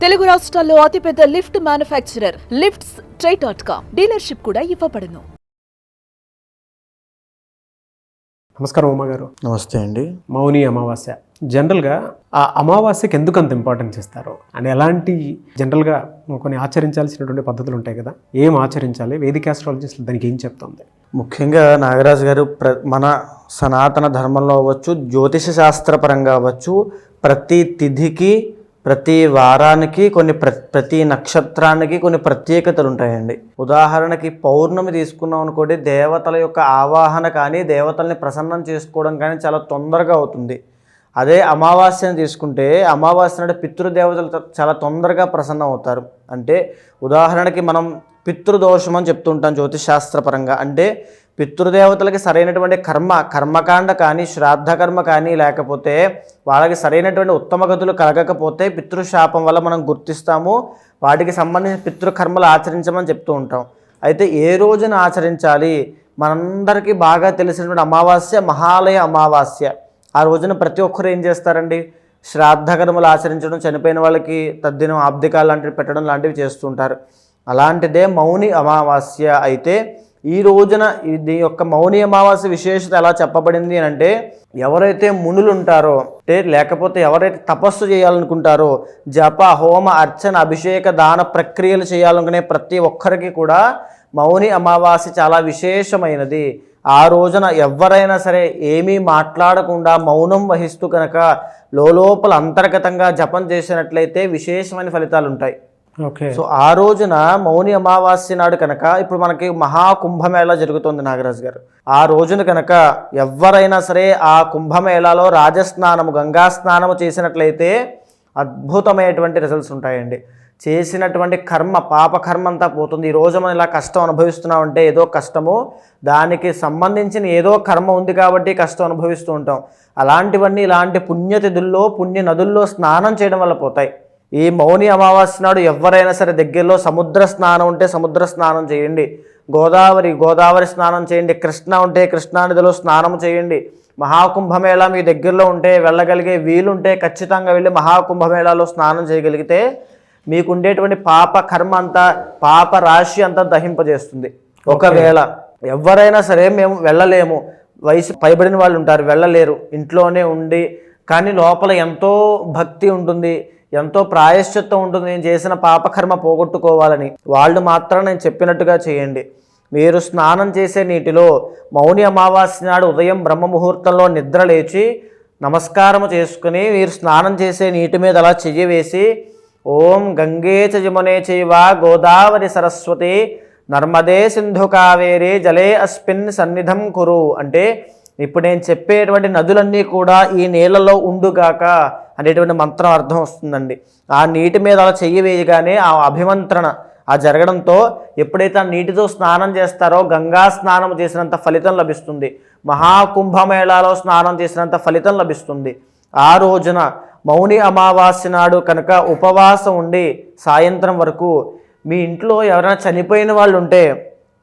తెలుగు రాష్ట్రాల్లో అతిపెద్ద lift manufacturer lifts ట్రై.com dealership కూడా ఇవ్వబడును. నమస్కారం ఉమా గారు. నమస్తే అండి. మౌని అమావాస్య జనరల్గా ఆ అమావాస్యకి ఎందుకు అంత ఇంపార్టెన్స్ ఇస్తారు అని ఎలాంటి జనరల్గా కొన్ని ఆచరించాల్సినటువంటి పద్ధతులు ఉంటాయి కదా, ఏం ఆచరించాలి? వేదిక ఆస్ట్రాలజిస్ట్ దానికి ఏం చెప్తుంది? ముఖ్యంగా నాగరాజు గారు మన సనాతన ధర్మంలో అవ్వచ్చు, జ్యోతిష శాస్త్రపరంగా అవ్వచ్చు, ప్రతి తిథికి ప్రతి వారానికి ప్రతి నక్షత్రానికి కొన్ని ప్రత్యేకతలు ఉంటాయండి. ఉదాహరణకి పౌర్ణమి తీసుకున్నాం అనుకోండి, దేవతల యొక్క ఆవాహన కానీ దేవతల్ని ప్రసన్నం చేసుకోవడం కానీ చాలా తొందరగా అవుతుంది. అదే అమావాస్యను తీసుకుంటే అమావాస్య నాడు పితృదేవతలు చాలా తొందరగా ప్రసన్నం అవుతారు. అంటే ఉదాహరణకి మనం పితృదోషం అని చెప్తుంటాం జ్యోతిషాస్త్రపరంగా. అంటే పితృదేవతలకి సరైనటువంటి కర్మకాండ కానీ శ్రాద్ధకర్మ కానీ లేకపోతే వాళ్ళకి సరైనటువంటి ఉత్తమ గతులు కలగకపోతే పితృశాపం వల్ల మనం గుర్తిస్తాము, వాటికి సంబంధించిన పితృకర్మలు ఆచరించమని చెప్తూ ఉంటాం. అయితే ఏ రోజున ఆచరించాలి? మనందరికీ బాగా తెలిసినటువంటి అమావాస్య మహాలయ అమావాస్య. ఆ రోజున ప్రతి ఒక్కరు ఏం చేస్తారండి? శ్రాద్ధకర్మలు ఆచరించడం, చనిపోయిన వాళ్ళకి తద్దినం ఆబ్దికాలు లాంటివి పెట్టడం లాంటివి చేస్తుంటారు. అలాంటిదే మౌని అమావాస్య. అయితే ఈ రోజున ఇది యొక్క మౌని అమావాస్య విశేషత ఎలా చెప్పబడింది అని అంటే, ఎవరైతే మునులు ఉంటారో లేకపోతే ఎవరైతే తపస్సు చేయాలనుకుంటారో, జప హోమ అర్చన అభిషేక దాన ప్రక్రియలు చేయాలనుకునే ప్రతి ఒక్కరికి కూడా మౌని అమావాస్య చాలా విశేషమైనది. ఆ రోజున ఎవరైనా సరే ఏమీ మాట్లాడకుండా మౌనం వహిస్తూ కనుక లోపల అంతర్గతంగా జపం చేసినట్లయితే విశేషమైన ఫలితాలు ఉంటాయి. ఓకే. సో ఆ రోజున మౌని అమావాస్య నాడు కనుక ఇప్పుడు మనకి మహాకుంభమేళా జరుగుతుంది నాగరాజు గారు. ఆ రోజున కనుక ఎవరైనా సరే ఆ కుంభమేళాలో రాజస్నానము గంగా స్నానము చేసినట్లయితే అద్భుతమైనటువంటి రిజల్ట్స్ ఉంటాయండి. చేసినటువంటి పాపకర్మ అంతా పోతుంది. ఈరోజు మనం ఇలా కష్టం అనుభవిస్తున్నామంటే ఏదో కష్టము, దానికి సంబంధించిన ఏదో కర్మ ఉంది కాబట్టి కష్టం అనుభవిస్తూ ఉంటాం. అలాంటివన్నీ ఇలాంటి పుణ్యతిథుల్లో పుణ్య నదుల్లో స్నానం చేయడం వల్ల పోతాయి. ఈ మౌని అమావాస్య నాడు ఎవరైనా సరే దగ్గరలో సముద్ర స్నానం ఉంటే సముద్ర స్నానం చేయండి, గోదావరి స్నానం చేయండి, కృష్ణ ఉంటే కృష్ణానదిలో స్నానం చేయండి. మహాకుంభమేళా మీ దగ్గరలో ఉంటే వెళ్ళగలిగే వీలుంటే ఖచ్చితంగా వెళ్ళి మహాకుంభమేళాలో స్నానం చేయగలిగితే మీకు ఉండేటువంటి పాప కర్మ అంతా, పాప రాశి అంతా దహింపజేస్తుంది. ఒకవేళ ఎవరైనా సరే మేము వెళ్ళలేము, వయసు పైబడిన వాళ్ళు ఉంటారు, వెళ్ళలేరు, ఇంట్లోనే ఉండి కానీ లోపల ఎంతో భక్తి ఉంటుంది, ఎంతో ప్రాయశ్చిత్తం ఉంటుంది, నేను చేసిన పాపకర్మ పోగొట్టుకోవాలని, వాళ్ళు మాత్రం నేను చెప్పినట్టుగా చేయండి. మీరు స్నానం చేసే నీటిలో మౌని అమావాస్య నాడు ఉదయం బ్రహ్మముహూర్తంలో నిద్ర లేచి నమస్కారము చేసుకుని మీరు స్నానం చేసే నీటి మీద అలా చెయ్యి వేసి, ఓం గంగే చ యమునే చైవ గోదావరి సరస్వతి నర్మదే సింధు కావేరి జలే అస్మిన్ సన్నిధం కురు అంటే, ఇప్పుడు నేను చెప్పేటువంటి నదులన్నీ కూడా ఈ నీళ్ళలో ఉండుగాక అనేటువంటి మంత్రం అర్థం వస్తుందండి. ఆ నీటి మీద అలా చెయ్యి వేయగానే ఆ అభిమంత్రణ ఆ జరగడంతో ఎప్పుడైతే ఆ నీటితో స్నానం చేస్తారో గంగా స్నానం చేసినంత ఫలితం లభిస్తుంది, మహాకుంభమేళాలో స్నానం చేసినంత ఫలితం లభిస్తుంది. ఆ రోజున మౌని అమావాస్య నాడు కనుక ఉపవాసం ఉండి సాయంత్రం వరకు మీ ఇంట్లో ఎవరైనా చనిపోయిన వాళ్ళు ఉంటే,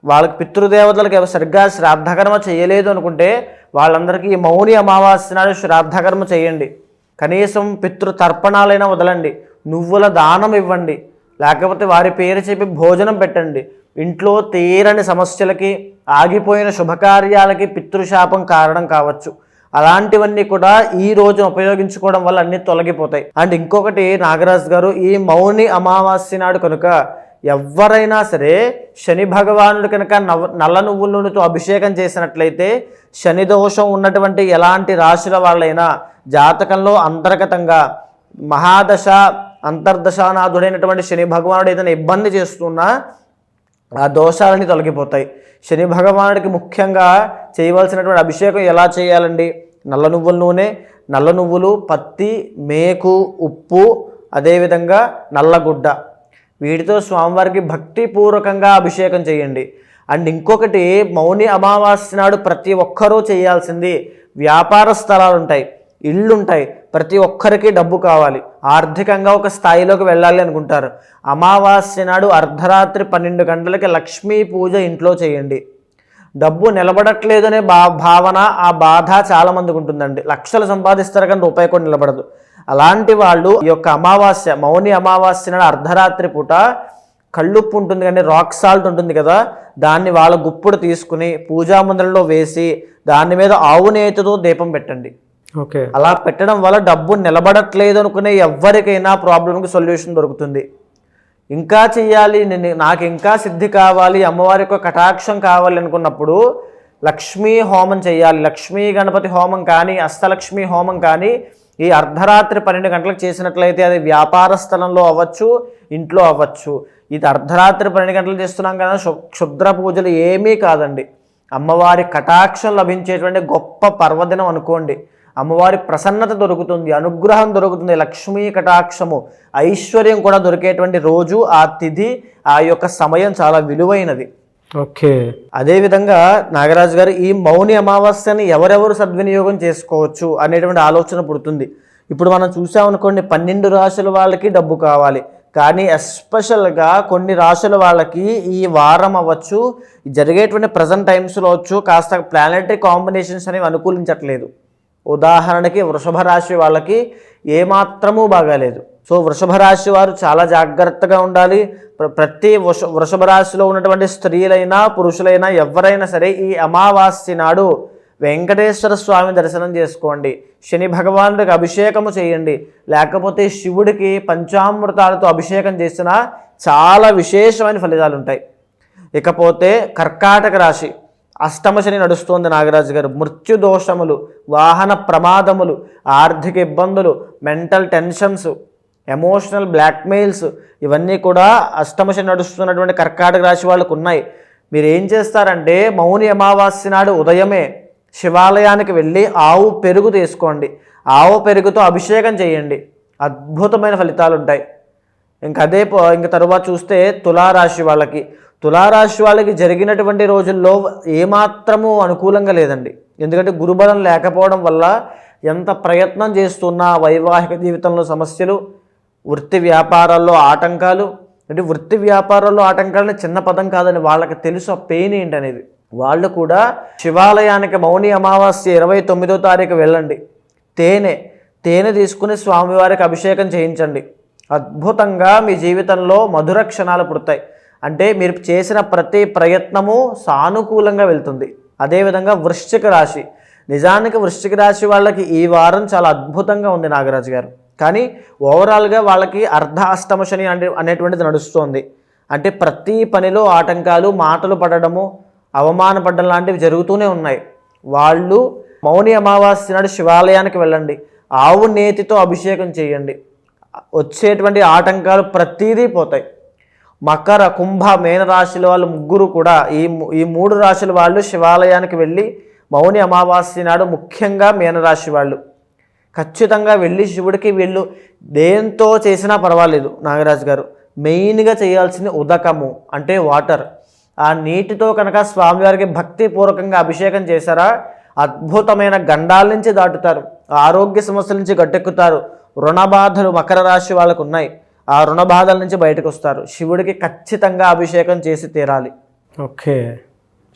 వాళ్ళకి పితృదేవతలకు సరిగ్గా శ్రాద్ధకర్మ చేయలేదు అనుకుంటే వాళ్ళందరికీ ఈ మౌని అమావాస్య నాడు శ్రాద్ధకర్మ చేయండి. కనీసం పితృతర్పణాలైనా వదలండి, నువ్వుల దానం ఇవ్వండి, లేకపోతే వారి పేరు చెప్పి భోజనం పెట్టండి. ఇంట్లో తీరని సమస్యలకి, ఆగిపోయిన శుభకార్యాలకి పితృశాపం కారణం కావచ్చు. అలాంటివన్నీ కూడా ఈ రోజు ఉపయోగించుకోవడం వల్ల అన్నీ తొలగిపోతాయి. అండ్ ఇంకొకటి నాగరాజు గారు, ఈ మౌని అమావాస్య నాడు కనుక ఎవరైనా సరే శని భగవానుడు కనుక నల్ల నువ్వుల నూనెతో అభిషేకం చేసినట్లయితే శని దోషం ఉన్నటువంటి ఎలాంటి రాశుల వాళ్ళైనా జాతకంలో అంతర్గతంగా మహాదశ అంతర్దశానాథుడైనటువంటి శని భగవానుడు ఏదైనా ఇబ్బంది చేస్తున్నా ఆ దోషాలని తొలగిపోతాయి. శని భగవానుడికి ముఖ్యంగా చేయవలసినటువంటి అభిషేకం ఎలా చేయాలండి? నల్ల నువ్వుల నూనె, నల్ల నువ్వులు, పత్తి, మేకు, ఉప్పు, అదేవిధంగా నల్లగుడ్డ, వీటితో స్వామివారికి భక్తిపూర్వకంగా అభిషేకం చేయండి. అండ్ ఇంకొకటి, మౌని అమావాస్య నాడు ప్రతి ఒక్కరూ చేయాల్సింది, వ్యాపార స్థలాలు ఉంటాయి, ఇళ్ళుంటాయి, ప్రతి ఒక్కరికి డబ్బు కావాలి, ఆర్థికంగా ఒక స్థాయిలోకి వెళ్ళాలి అనుకుంటారు. అమావాస్య నాడు అర్ధరాత్రి 12 గంటలకి లక్ష్మీ పూజ ఇంట్లో చేయండి. డబ్బు నిలబడట్లేదనే భావన, ఆ బాధ చాలామందికి ఉంటుందండి. లక్షలు సంపాదిస్తారు కానీ రూపాయి కూడా నిలబడదు. అలాంటి వాళ్ళు ఈ యొక్క అమావాస్య, మౌని అమావాస్య నాడు అర్ధరాత్రి పూట కళ్ళుప్పు ఉంటుంది కానీ రాక్ సాల్ట్ ఉంటుంది కదా, దాన్ని వాళ్ళ గుప్పుడు తీసుకుని పూజా మందిరంలో వేసి దాని మీద ఆవు నేతితో దీపం పెట్టండి. ఓకే, అలా పెట్టడం వల్ల డబ్బు నిలబడట్లేదు అనుకునే ఎవరికైనా ప్రాబ్లంకి సొల్యూషన్ దొరుకుతుంది. ఇంకా చెయ్యాలి, నాకు ఇంకా సిద్ధి కావాలి, అమ్మవారి యొక్క కటాక్షం కావాలి అనుకున్నప్పుడు లక్ష్మీ హోమం చేయాలి. లక్ష్మీ గణపతి హోమం కానీ అష్టలక్ష్మీ హోమం కానీ ఈ అర్ధరాత్రి 12 గంటలకు చేసినట్లయితే అది వ్యాపార స్థలంలో అవ్వచ్చు, ఇంట్లో అవ్వచ్చు. ఇది అర్ధరాత్రి 12 గంటలు చేస్తున్నాం కదా, క్షుద్ర పూజలు ఏమీ కాదండి. అమ్మవారి కటాక్షం లభించేటువంటి గొప్ప పర్వదినం అనుకోండి. అమ్మవారి ప్రసన్నత దొరుకుతుంది, అనుగ్రహం దొరుకుతుంది, లక్ష్మీ కటాక్షము, ఐశ్వర్యం కూడా దొరికేటువంటి రోజు ఆ తిథి, ఆ యొక్క సమయం చాలా విలువైనది. ఓకే, అదేవిధంగా నాగరాజు గారు, ఈ మౌని అమావాస్యని ఎవరెవరు సద్వినియోగం చేసుకోవచ్చు అనేటువంటి ఆలోచన పుడుతుంది. ఇప్పుడు మనం చూసామనుకోండి, 12 రాశుల వాళ్ళకి డబ్బు కావాలి, కానీ ఎస్పెషల్గా కొన్ని రాశుల వాళ్ళకి ఈ వారం అవ్వచ్చు, జరిగేటువంటి ప్రజెంట్ టైమ్స్లో అవచ్చు, కాస్త ప్లానెటరీ కాంబినేషన్స్ అనేవి అనుకూలించట్లేదు. ఉదాహరణకి వృషభ రాశి వాళ్ళకి ఏమాత్రమూ బాగాలేదు. సో వృషభ రాశి వారు చాలా జాగ్రత్తగా ఉండాలి. ప్రతి వృషభ రాశిలో ఉన్నటువంటి స్త్రీలైనా పురుషులైనా ఎవరైనా సరే ఈ అమావాస్య నాడు వెంకటేశ్వర స్వామి దర్శనం చేసుకోండి, శని భగవానుడికి అభిషేకము చేయండి, లేకపోతే శివుడికి పంచామృతాలతో అభిషేకం చేసినా చాలా విశేషమైన ఫలితాలు ఉంటాయి. ఇకపోతే కర్కాటక రాశి, అష్టమ శని నడుస్తోంది నాగరాజు గారు. మృత్యు దోషములు, వాహన ప్రమాదములు, ఆర్థిక ఇబ్బందులు, మెంటల్ టెన్షన్స్, ఎమోషనల్ బ్లాక్మెయిల్స్, ఇవన్నీ కూడా అష్టమ శని నడుస్తున్నటువంటి కర్కాటక రాశి వాళ్ళకు ఉన్నాయి. మీరు ఏం చేస్తారంటే మౌని అమావాస్య నాడు ఉదయమే శివాలయానికి వెళ్ళి ఆవు పెరుగు తీసుకోండి, ఆవు పెరుగుతో అభిషేకం చేయండి, అద్భుతమైన ఫలితాలు ఉంటాయి. ఇంక తరువాత చూస్తే తులారాశి వాళ్ళకి జరిగినటువంటి రోజుల్లో ఏమాత్రము అనుకూలంగా లేదండి. ఎందుకంటే గురుబలం లేకపోవడం వల్ల ఎంత ప్రయత్నం చేస్తున్నా వైవాహిక జీవితంలో సమస్యలు, వృత్తి వ్యాపారాల్లో ఆటంకాలు. అంటే వృత్తి వ్యాపారాల్లో ఆటంకాలని చిన్న పదం కాదని వాళ్ళకి తెలుసు ఆ పెయిన్ ఏంటనేది. వాళ్ళు కూడా శివాలయానికి మౌని అమావాస్య 29వ తారీఖు వెళ్ళండి, తేనె తీసుకుని స్వామివారికి అభిషేకం చేయించండి. అద్భుతంగా మీ జీవితంలో మధుర క్షణాలు పుడతాయి. అంటే మీరు చేసిన ప్రతి ప్రయత్నము సానుకూలంగా వెళ్తుంది. అదేవిధంగా వృశ్చిక రాశి, నిజానికి వృశ్చిక రాశి వాళ్ళకి ఈ వారం చాలా అద్భుతంగా ఉంది నాగరాజు గారు. కానీ ఓవరాల్గా వాళ్ళకి అర్ధ అష్టమ శని అనేటువంటిది నడుస్తోంది. అంటే ప్రతి పనిలో ఆటంకాలు, మాటలు పడడము, అవమానపడడం లాంటివి జరుగుతూనే ఉన్నాయి. వాళ్ళు మౌని అమావాస్య నాడు శివాలయానికి వెళ్ళండి, ఆవు నేతితో అభిషేకం చేయండి, వచ్చేటువంటి ఆటంకాలు ప్రతీదీ పోతాయి. మకర, కుంభ, మేన రాశుల వాళ్ళు ముగ్గురు కూడా ఈ 3 రాశుల వాళ్ళు శివాలయానికి వెళ్ళి మౌని అమావాస్య నాడు, ముఖ్యంగా మీనరాశి వాళ్ళు ఖచ్చితంగా వెళ్ళి శివుడికి వీళ్ళు దేంతో చేసినా పర్వాలేదు నాగరాజు గారు, మెయిన్గా చేయాల్సింది ఉదకము అంటే వాటర్. ఆ నీటితో కనుక స్వామివారికి భక్తిపూర్వకంగా అభిషేకం చేశారా అద్భుతమైన గండాల నుంచి దాటుతారు, ఆరోగ్య సమస్యల నుంచి గట్టెక్కుతారు. రుణ బాధలు మకర రాశి వాళ్ళకు ఉన్నాయి, ఆ రుణ బాధల నుంచి బయటకు వస్తారు. శివుడికి ఖచ్చితంగా అభిషేకం చేసి తీరాలి. ఓకే,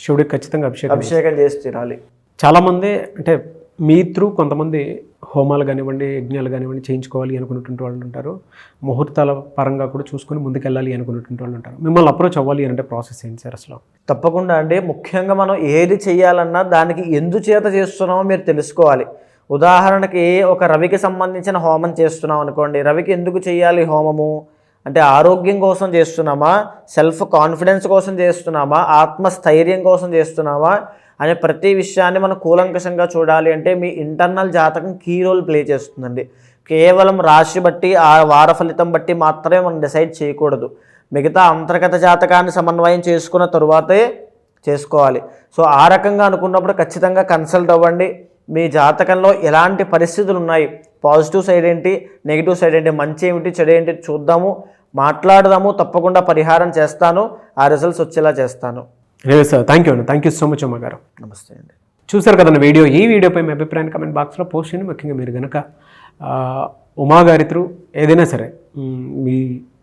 శివుడికి ఖచ్చితంగా అభిషేకం చేసి తీరాలి. చాలామంది అంటే మీ త్రూ కొంతమంది హోమాలు కానివ్వండి, యజ్ఞాలు కానివ్వండి చేయించుకోవాలి అనుకున్నటువంటి వాళ్ళు ఉంటారు, ముహూర్తాల పరంగా కూడా చూసుకొని ముందుకెళ్ళాలి అనుకున్నటువంటి వాళ్ళు ఉంటారు. మిమ్మల్ని అప్రోచ్ అవ్వాలి అంటే ప్రాసెస్ ఏంటి సార్ అసలు? తప్పకుండా అండి. ముఖ్యంగా మనం ఏది చేయాలన్నా దానికి ఎందుచేత చేస్తున్నామో మీరు తెలుసుకోవాలి. ఉదాహరణకి ఒక రవికి సంబంధించిన హోమం చేస్తున్నాం అనుకోండి, రవికి ఎందుకు చేయాలి హోమము అంటే ఆరోగ్యం కోసం చేస్తున్నామా, సెల్ఫ్ కాన్ఫిడెన్స్ కోసం చేస్తున్నామా, ఆత్మస్థైర్యం కోసం చేస్తున్నామా అనే ప్రతి విషయాన్ని మనం కూలంకషంగా చూడాలి. అంటే మీ ఇంటర్నల్ జాతకం కీ రోల్ ప్లే చేస్తుందండి. కేవలం రాశి బట్టి, ఆ వార ఫలితం బట్టి మాత్రమే మనం డిసైడ్ చేయకూడదు. మిగతా అంతర్గత జాతకాన్ని సమన్వయం చేసుకున్న తరువాతే చేసుకోవాలి. సో ఆ రకంగా అనుకున్నప్పుడు ఖచ్చితంగా కన్సల్ట్ అవ్వండి. మీ జాతకంలో ఎలాంటి పరిస్థితులు ఉన్నాయి, పాజిటివ్ సైడ్ ఏంటి, నెగిటివ్ సైడ్ ఏంటి, మంచి ఏమిటి, చెడు ఏంటి చూద్దాము, మాట్లాడదాము. తప్పకుండా పరిహారం చేస్తాను, ఆ రిజల్ట్స్ వచ్చేలా చేస్తాను. సార్ థ్యాంక్ యూ అండి, థ్యాంక్ యూ సో మచ్ అమ్మ గారు. నమస్తే అండి. చూసారు కదండి వీడియో. ఈ వీడియోపై మీ అభిప్రాయాన్ని కమెంట్ బాక్స్లో పోస్ట్ చేయండి. ముఖ్యంగా మీరు కనుక ఉమాగారి త్రూ ఏదైనా సరే మీ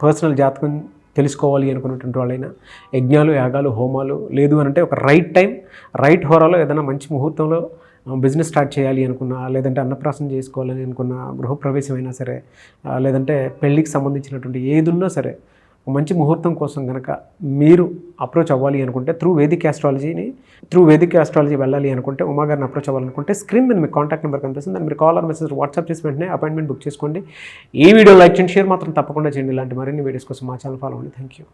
పర్సనల్ జాతకం తెలుసుకోవాలి అనుకున్నటువంటి వాళ్ళైనా, యజ్ఞాలు, యాగాలు, హోమాలు లేదు అని అంటే ఒక రైట్ టైం, రైట్ హోరాలో ఏదైనా మంచి ముహూర్తంలో బిజినెస్ స్టార్ట్ చేయాలి అనుకున్నా, లేదంటే అన్నప్రాసన చేసుకోవాలని అనుకున్న, గృహప్రవేశం అయినా సరే, లేదంటే పెళ్ళికి సంబంధించినటువంటి ఏదున్నా సరే, ఒక మంచి ముహూర్తం కోసం కనుక మీరు అప్రోచ్ అవ్వాలి అనుకుంటే త్రూ వేదిక్ ఆస్ట్రాలజీ వెళ్ళాలి అనుకుంటే, ఉమాగారిని అప్రోచ్ అవ్వాలనుకుంటే స్క్రీన్ మీద మీకు కాంటాక్ట్ నెంబర్ కనిపిస్తుంది, దాన్ని మీరు కాల్ ఆర్ మెసేజ్ వాట్సాప్ చేసి వెంటనే అపాయింట్మెంట్ బుక్ చేసుకోండి. ఈ వీడియో లైక్ చేయండి, షేర్ మాత్రం తప్పకుండా చేయండి. ఇలాంటి మరిన్ని వీడియోస్ కోసం మా ఛానల్ ఫాలో అవ్వండి. Thank you.